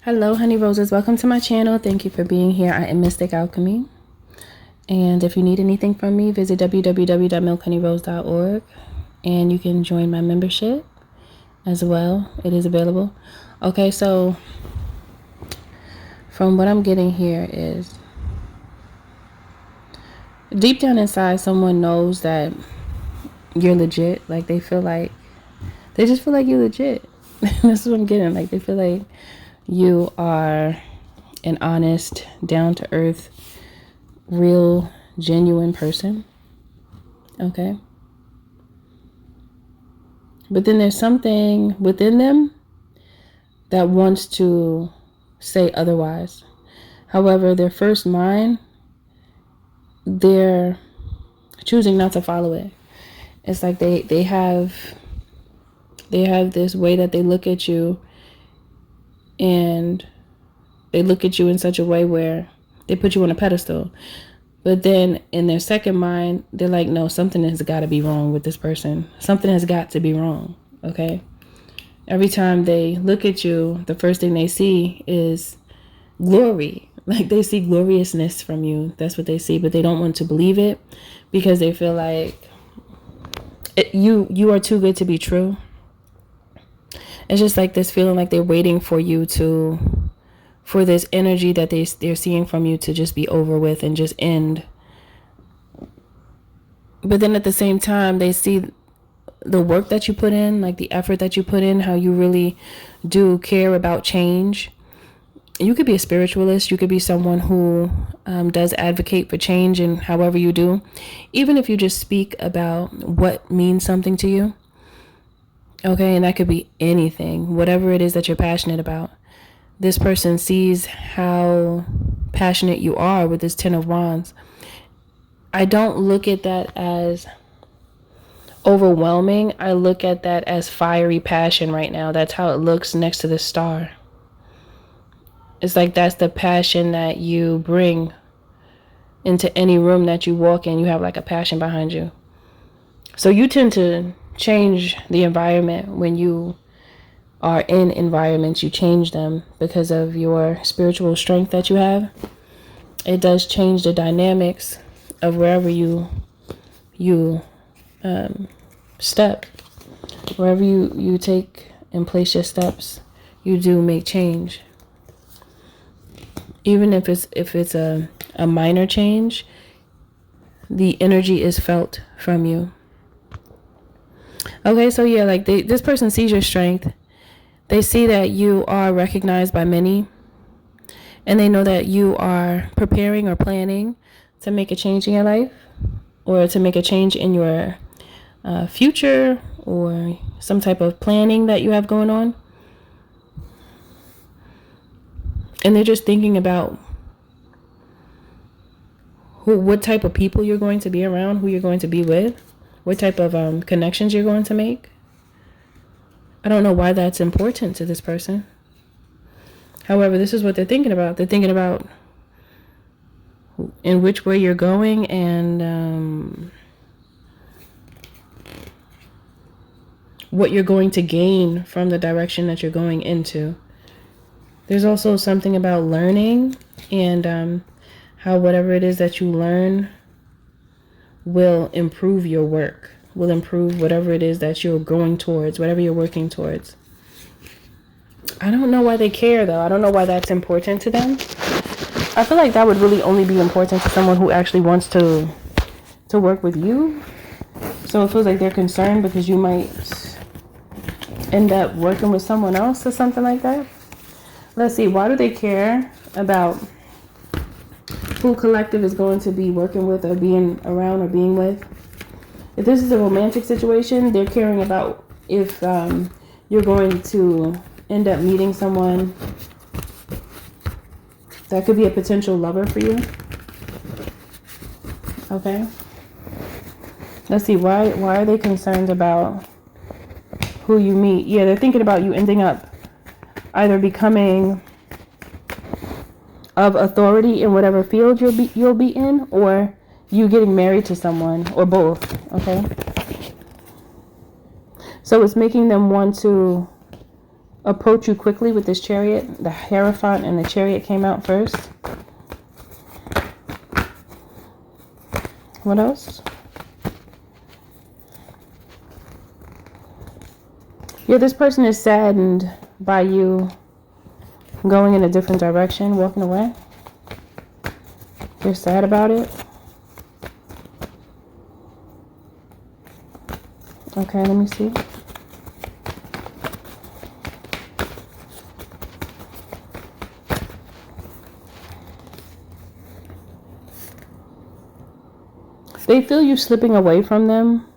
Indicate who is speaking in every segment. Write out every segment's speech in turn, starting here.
Speaker 1: Hello, honey roses. Welcome to my channel. Thank you for being here. I am Mystic Alchemy. And if you need anything from me, visit www.milkhoneyRose.org and you can join my membership as well. It is available. Okay, so from what I'm getting here is deep down inside, someone knows that you're legit. Like they just feel like you're legit. That's what I'm getting. Like they feel like you are an honest, down-to-earth, real, genuine person. Okay? But then there's something within them that wants to say otherwise. However, their first mind, they're choosing not to follow it. It's like they have this way that they look at you, and they look at you in such a way where they put you on a pedestal. But then in their second mind, they're like, no, something has got to be wrong with this person. Something has got to be wrong. Okay? Every time they look at you, the first thing they see is glory. Like they see gloriousness from you. That's what they see. But they don't want to believe it because they feel like you are too good to be true. It's just like this feeling like they're waiting for you for this energy that they're seeing from you to just be over with and just end. But then at the same time, they see the work that you put in, like the effort that you put in, how you really do care about change. You could be a spiritualist. You could be someone who does advocate for change, and however you do, even if you just speak about what means something to you. Okay, and that could be anything, whatever it is that you're passionate about. This person sees how passionate you are with this 10 of Wands. I don't look at that as overwhelming. I look at that as fiery passion right now. That's how it looks next to the star. It's like that's the passion that you bring into any room that you walk in. You have like a passion behind you. So you tend to change the environment when you are in environments. You change them because of your spiritual strength that you have. It does change the dynamics of wherever you step. Wherever you take and place your steps, you do make change. Even if it's a minor change, the energy is felt from you. Okay, so yeah, like this person sees your strength. They see that you are recognized by many, and they know that you are preparing or planning to make a change in your life, or to make a change in your future, or some type of planning that you have going on. And they're just thinking about what type of people you're going to be around, who you're going to be with, what type of connections you're going to make. I don't know why that's important to this person. However, this is what they're thinking about. They're thinking about in which way you're going, and what you're going to gain from the direction that you're going into. There's also something about learning, and how whatever it is that you learn will improve your work, will improve whatever it is that you're going towards, whatever you're working towards. I don't know why they care, though. I don't know why that's important to them. I feel like that would really only be important to someone who actually wants to work with you. So it feels like they're concerned because you might end up working with someone else or something like that. Let's see. Why do they care about who collective is going to be working with, or being around, or being with? If this is a romantic situation, they're caring about if you're going to end up meeting someone that could be a potential lover for you. Okay. Let's see. Why are they concerned about who you meet? Yeah, they're thinking about you ending up either becoming of authority in whatever field you'll be in, or you getting married to someone, or both. Okay. So it's making them want to approach you quickly with this Chariot. The Hierophant and the Chariot came out first. What else? Yeah, this person is saddened by you going in a different direction, walking away. They're sad about it. Okay, let me see. They feel you slipping away from them.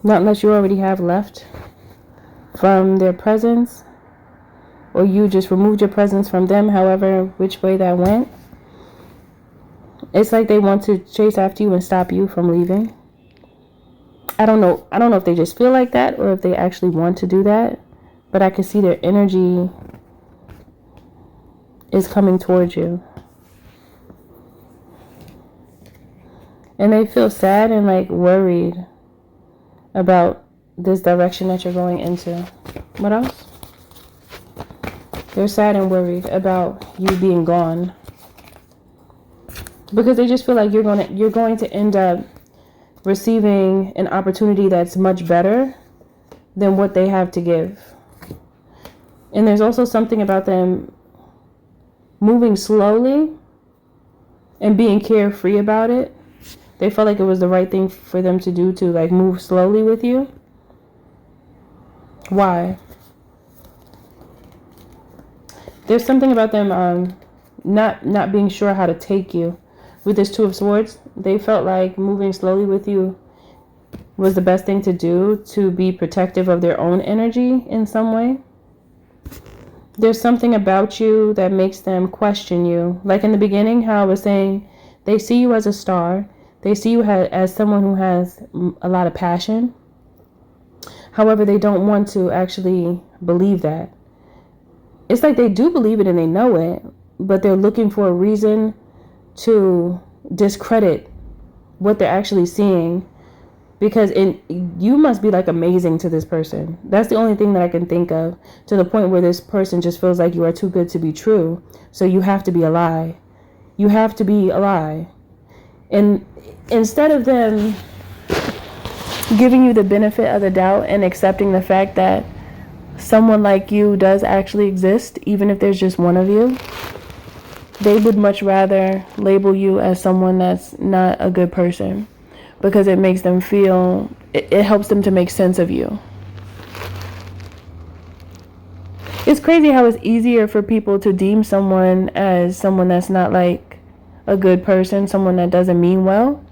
Speaker 1: Not unless you already have left from their presence. Or you just removed your presence from them, however, which way that went. It's like they want to chase after you and stop you from leaving. I don't know if they just feel like that or if they actually want to do that. But I can see their energy is coming towards you. And they feel sad and like worried about this direction that you're going into. What else? They're sad and worried about you being gone. Because they just feel like you're going to end up receiving an opportunity that's much better than what they have to give. And there's also something about them moving slowly and being carefree about it. They felt like it was the right thing for them to do, to like move slowly with you. Why? There's something about them not being sure how to take you. With this Two of Swords, they felt like moving slowly with you was the best thing to do to be protective of their own energy in some way. There's something about you that makes them question you. Like in the beginning, how I was saying, they see you as a star. They see you as someone who has a lot of passion. However, they don't want to actually believe that. It's like they do believe it and they know it, but they're looking for a reason to discredit what they're actually seeing, because you must be like amazing to this person. That's the only thing that I can think of, to the point where this person just feels like you are too good to be true, so you have to be a lie. You have to be a lie. And instead of them giving you the benefit of the doubt and accepting the fact that someone like you does actually exist, even if there's just one of you, they would much rather label you as someone that's not a good person, because it makes them feel, it helps them to make sense of you. It's crazy how it's easier for people to deem someone as someone that's not like a good person, someone that doesn't mean well,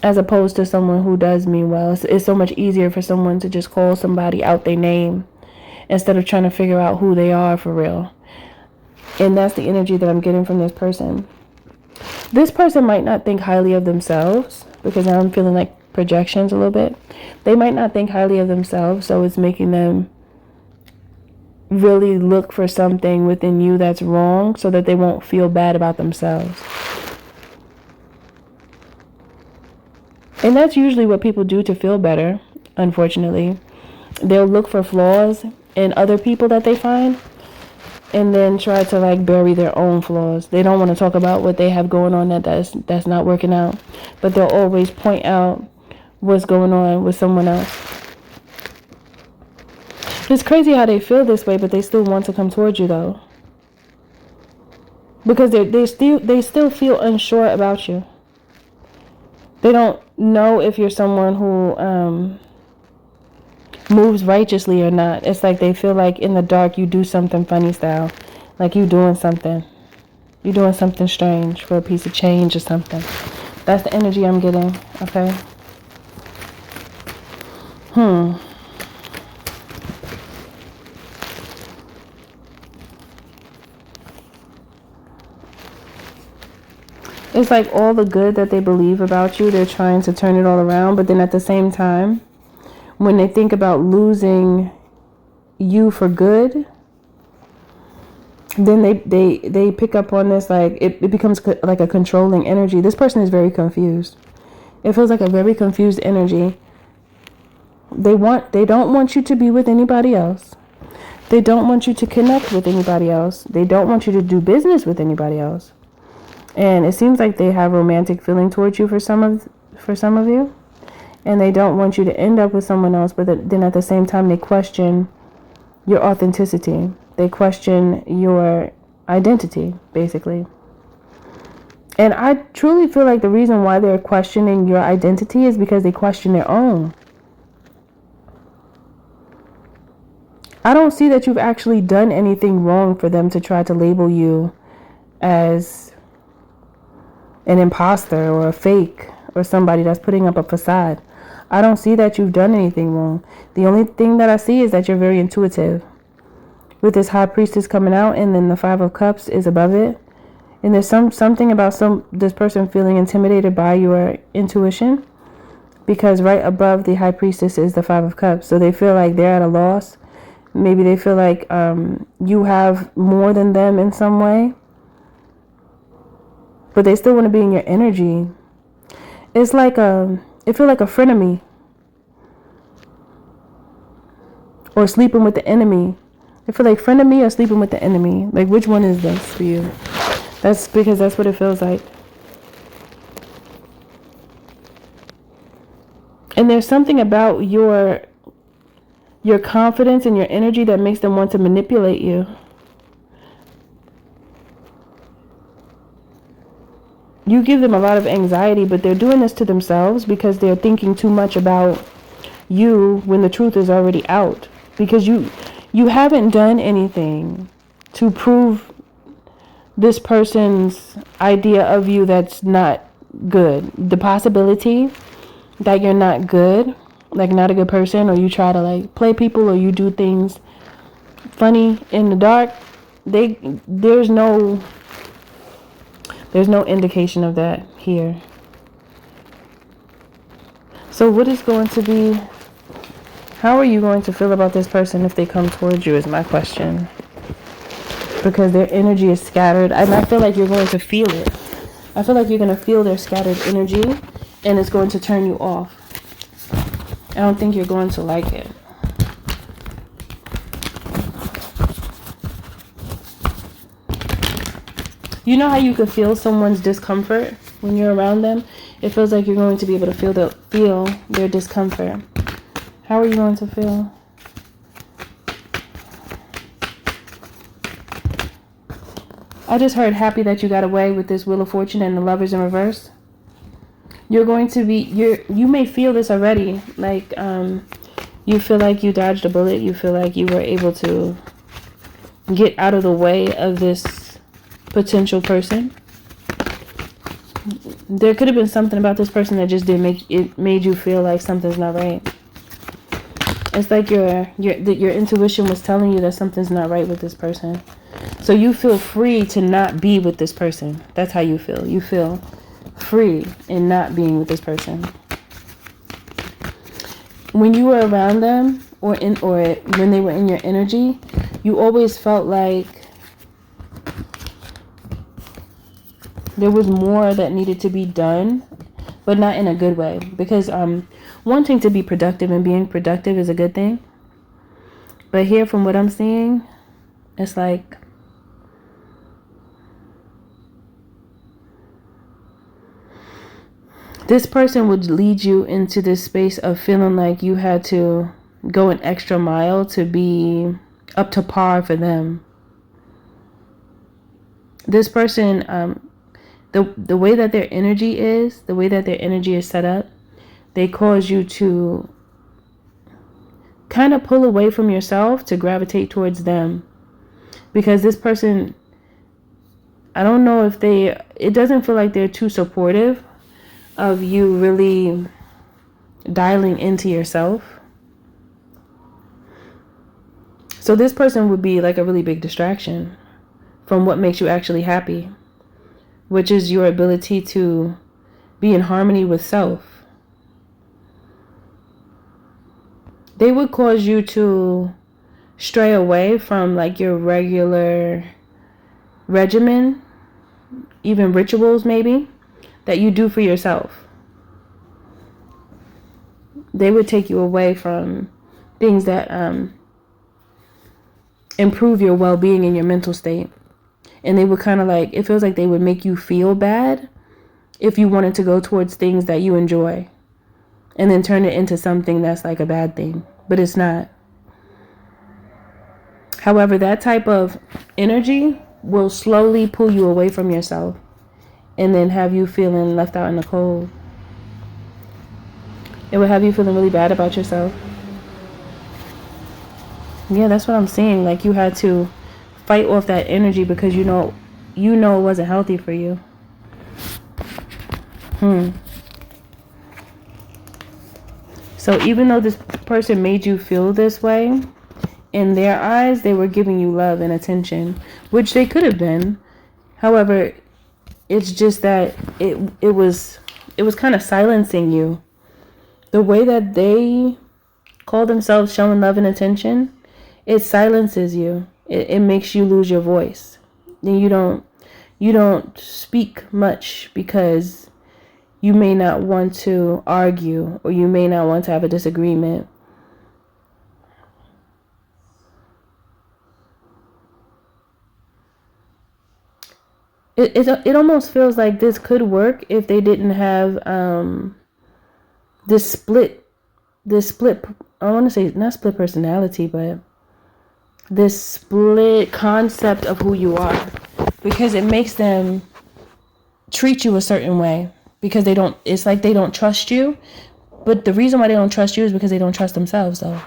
Speaker 1: as opposed to someone who does mean well. It's so much easier for someone to just call somebody out their name instead of trying to figure out who they are for real. And that's the energy that I'm getting from this person. This person might not think highly of themselves, because now I'm feeling like projections a little bit. They might not think highly of themselves, so it's making them really look for something within you that's wrong so that they won't feel bad about themselves. And that's usually what people do to feel better, unfortunately. They'll look for flaws in other people that they find and then try to like bury their own flaws. They don't want to talk about what they have going on that's not working out, but they'll always point out what's going on with someone else. It's crazy how they feel this way, but they still want to come towards you though, because they still feel unsure about you. They don't know if you're someone who moves righteously or not. It's like they feel like in the dark you do something funny style, like you're doing something strange for a piece of change or something. That's the energy I'm getting. Okay. It's like all the good that they believe about you, they're trying to turn it all around. But then at the same time, when they think about losing you for good, then they pick up on this, like it becomes like a controlling energy. This person is very confused. It feels like a very confused energy. They don't want you to be with anybody else. They don't want you to connect with anybody else. They don't want you to do business with anybody else. And it seems like they have romantic feeling towards you for some of you. And they don't want you to end up with someone else, but then at the same time they question your authenticity. They question your identity, basically. And I truly feel like the reason why they're questioning your identity is because they question their own. I don't see that you've actually done anything wrong for them to try to label you as an imposter or a fake or somebody that's putting up a facade. I don't see that you've done anything wrong. The only thing that I see is that you're very intuitive. With this High Priestess coming out, and then the Five of Cups is above it. And there's something about this person feeling intimidated by your intuition, because right above the High Priestess is the Five of Cups. So they feel like they're at a loss. Maybe they feel like you have more than them in some way, but they still want to be in your energy. It's like it feels like a frenemy, or sleeping with the enemy. I feel like frenemy or sleeping with the enemy. Like, which one is this for you? That's because that's what it feels like. And there's something about your confidence and your energy that makes them want to manipulate you. You give them a lot of anxiety, but they're doing this to themselves because they're thinking too much about you when the truth is already out. Because you haven't done anything to prove this person's idea of you that's not good. The possibility that you're not good, like not a good person, or you try to like play people, or you do things funny in the dark, there's no indication of that here. So what is going to be, how are you going to feel about this person if they come towards you is my question. Because their energy is scattered, and I feel like you're going to feel it. I feel like you're going to feel their scattered energy, and it's going to turn you off. I don't think you're going to like it. You know how you can feel someone's discomfort when you're around them? It feels like you're going to be able to feel their discomfort. How are you going to feel? I just heard happy that you got away with this Wheel of Fortune and the Lovers in reverse. You're going to be, you may feel this already. Like, you feel like you dodged a bullet. You feel like you were able to get out of the way of this potential person. There could have been something about this person that just made you feel like something's not right. It's like your intuition was telling you that something's not right with this person. So you feel free to not be with this person. That's how you feel. You feel free in not being with this person. When you were around them, or when they were in your energy, you always felt like there was more that needed to be done, but not in a good way. Because wanting to be productive and being productive is a good thing. But here, from what I'm seeing, it's like this person would lead you into this space of feeling like you had to go an extra mile to be up to par for them. This person, the way that their energy is, the way that their energy is set up, they cause you to kind of pull away from yourself to gravitate towards them. Because this person, I don't know if it doesn't feel like they're too supportive of you really dialing into yourself. So this person would be like a really big distraction from what makes you actually happy, which is your ability to be in harmony with self. They would cause you to stray away from like your regular regimen, even rituals maybe, that you do for yourself. They would take you away from things that improve your well-being and your mental state. And they would kind of like, it feels like they would make you feel bad if you wanted to go towards things that you enjoy and then turn it into something that's like a bad thing, but it's not. However, that type of energy will slowly pull you away from yourself and then have you feeling left out in the cold. It will have you feeling really bad about yourself. Yeah, that's what I'm seeing. Like you had to fight off that energy because you know it wasn't healthy for you. So even though this person made you feel this way, in their eyes, they were giving you love and attention, which they could have been. However, it's just that it was kind of silencing you. The way that they call themselves showing love and attention, it silences you. It makes you lose your voice. Then you don't speak much because you may not want to argue or you may not want to have a disagreement. It almost feels like this could work if they didn't have this split. I want to say not split personality, but this split concept of who you are, because it makes them treat you a certain way because it's like they don't trust you. But the reason why they don't trust you is because they don't trust themselves, though.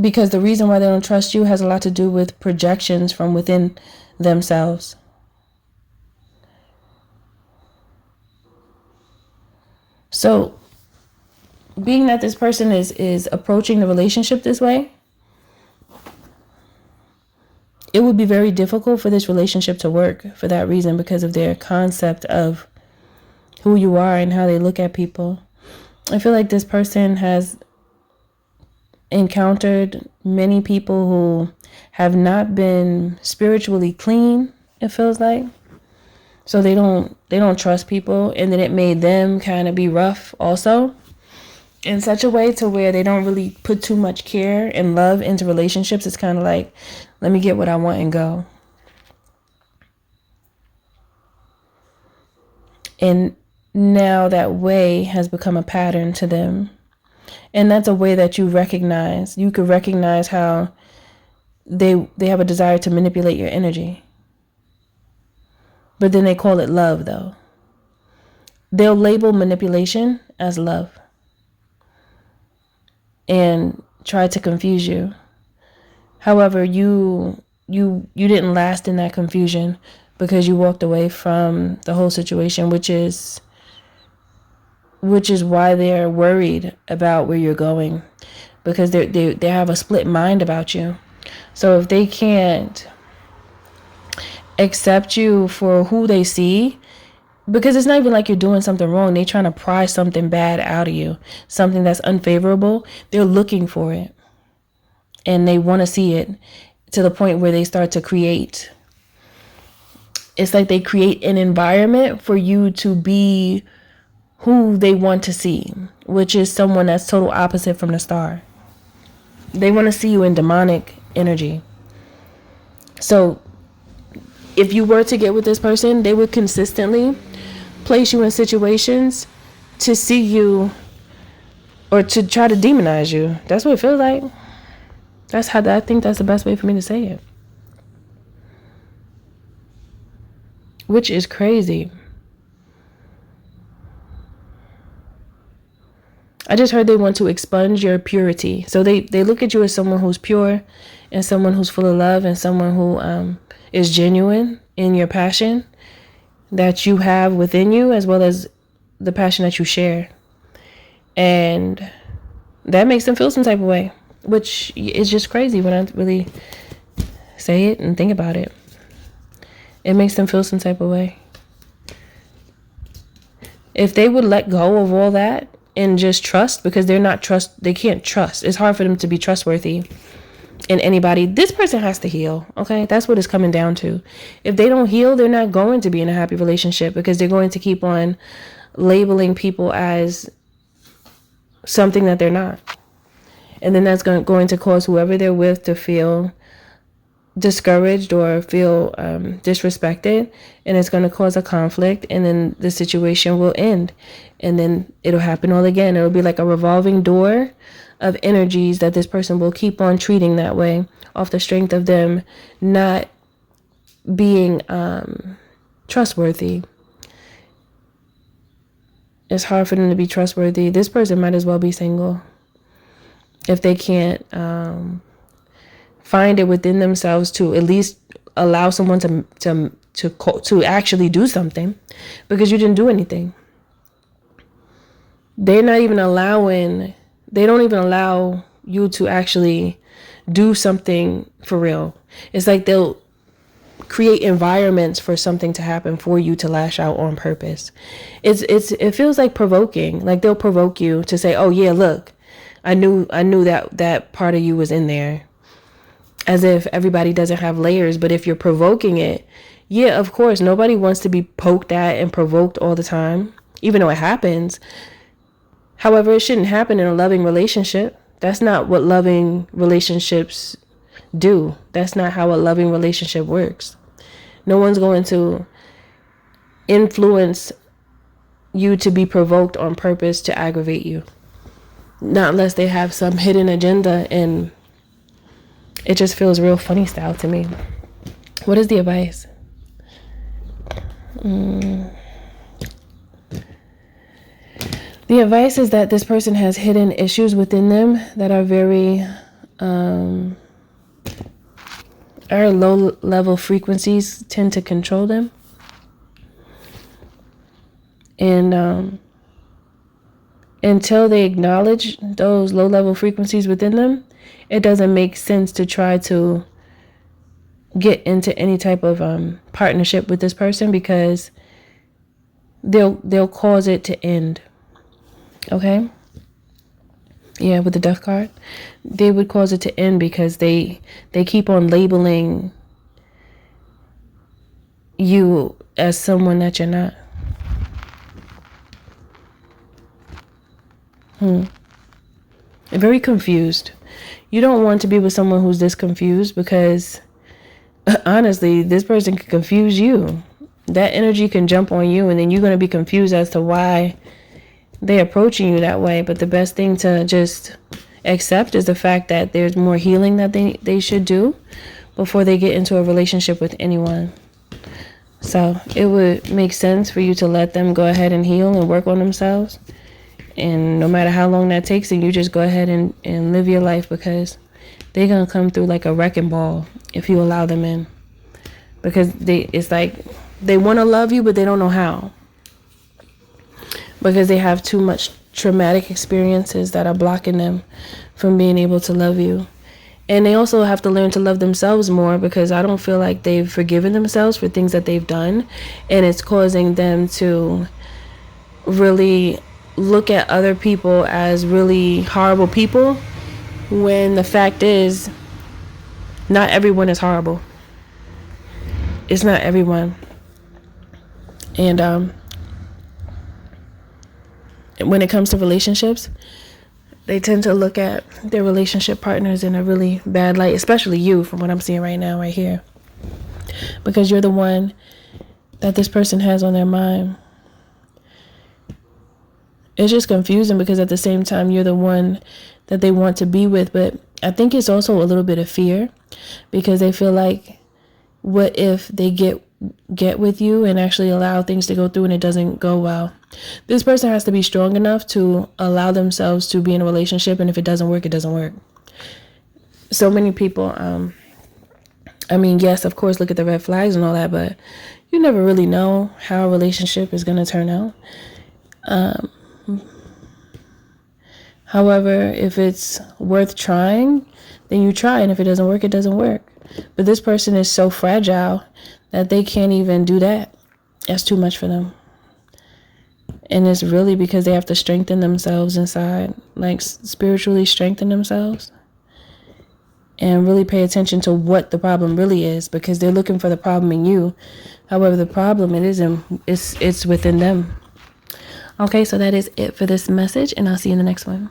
Speaker 1: Because the reason why they don't trust you has a lot to do with projections from within themselves. So, being that this person is approaching the relationship this way, it would be very difficult for this relationship to work for that reason, because of their concept of who you are and how they look at people. I feel like this person has encountered many people who have not been spiritually clean, it feels like. So they don't trust people, and then it made them kind of be rough also, in such a way to where they don't really put too much care and love into relationships. It's kind of like, let me get what I want and go. And now that way has become a pattern to them. And that's a way that you recognize. You could recognize how they have a desire to manipulate your energy. But then they call it love, though. They'll label manipulation as love and try to confuse you. However, you didn't last in that confusion because you walked away from the whole situation, which is why they're worried about where you're going, because they have a split mind about you. So if they can't accept you for who they see, because it's not even like you're doing something wrong, they're trying to pry something bad out of you, something that's unfavorable. They're looking for it, and they want to see it to the point where they start to create. It's like they create an environment for you to be who they want to see, which is someone that's total opposite from the star. They want to see you in demonic energy. So if you were to get with this person, they would consistently place you in situations to see you or to try to demonize you. That's what it feels like. I think that's the best way for me to say it. Which is crazy. I just heard they want to expunge your purity. So they look at you as someone who's pure and someone who's full of love and someone who is genuine in your passion that you have within you, as well as the passion that you share. And that makes them feel some type of way, which is just crazy when I really say it and think about it. It makes them feel some type of way. If they would let go of all that and just trust, because they can't trust. It's hard for them to be trustworthy in anybody. This person has to heal, okay? That's what it's coming down to. If they don't heal, they're not going to be in a happy relationship, because they're going to keep on labeling people as something that they're not. And then that's going to cause whoever they're with to feel discouraged or feel disrespected, and it's going to cause a conflict, and then the situation will end, and then it'll happen all again. It'll be like a revolving door of energies that this person will keep on treating that way off the strength of them not being trustworthy. It's hard for them to be trustworthy. This person might as well be single if they can't find it within themselves to at least allow someone to actually do something, because you didn't do anything. They don't even allow you to actually do something for real. It's like they'll create environments for something to happen for you to lash out on purpose. It feels like provoking. Like they'll provoke you to say, oh yeah, look, I knew that part of you was in there. As if everybody doesn't have layers. But if you're provoking it, yeah, of course, nobody wants to be poked at and provoked all the time, even though it happens. However, it shouldn't happen in a loving relationship. That's not what loving relationships do. That's not how a loving relationship works. No one's going to influence you to be provoked on purpose to aggravate you. Not unless they have some hidden agenda, and it just feels real funny style to me. What is the advice? The advice is that this person has hidden issues within them that are very our low level frequencies tend to control them. And until they acknowledge those low level frequencies within them, it doesn't make sense to try to get into any type of partnership with this person, because they'll cause it to end. Okay? Yeah, with the death card, they would cause it to end because they keep on labeling you as someone that you're not. Very confused. You don't want to be with someone who's this confused, because honestly, this person can confuse you. That energy can jump on you, and then you're going to be confused as to why they're approaching you that way. But the best thing to just accept is the fact that there's more healing that they should do before they get into a relationship with anyone. So it would make sense for you to let them go ahead and heal and work on themselves. And no matter how long that takes, and you just go ahead and live your life, because they're going to come through like a wrecking ball if you allow them in. Because it's like they want to love you, but they don't know how. Because they have too much traumatic experiences that are blocking them from being able to love you. And they also have to learn to love themselves more, because I don't feel like they've forgiven themselves for things that they've done. And it's causing them to really look at other people as really horrible people, when the fact is not everyone is horrible. It's not everyone. And when it comes to relationships, they tend to look at their relationship partners in a really bad light, especially you, from what I'm seeing right now, right here. Because you're the one that this person has on their mind. It's just confusing, because at the same time, you're the one that they want to be with. But I think it's also a little bit of fear, because they feel like, what if they get with you and actually allow things to go through and it doesn't go well? This person has to be strong enough to allow themselves to be in a relationship, and if it doesn't work, it doesn't work. So many people, I mean, yes, of course, look at the red flags and all that, but you never really know how a relationship is going to turn out. However, if it's worth trying, then you try, and if it doesn't work, it doesn't work. But this person is so fragile that they can't even do that. That's too much for them. And it's really because they have to strengthen themselves inside, like spiritually strengthen themselves, and really pay attention to what the problem really is, because they're looking for the problem in you. However, the problem, it's within them. Okay, so that is it for this message, and I'll see you in the next one.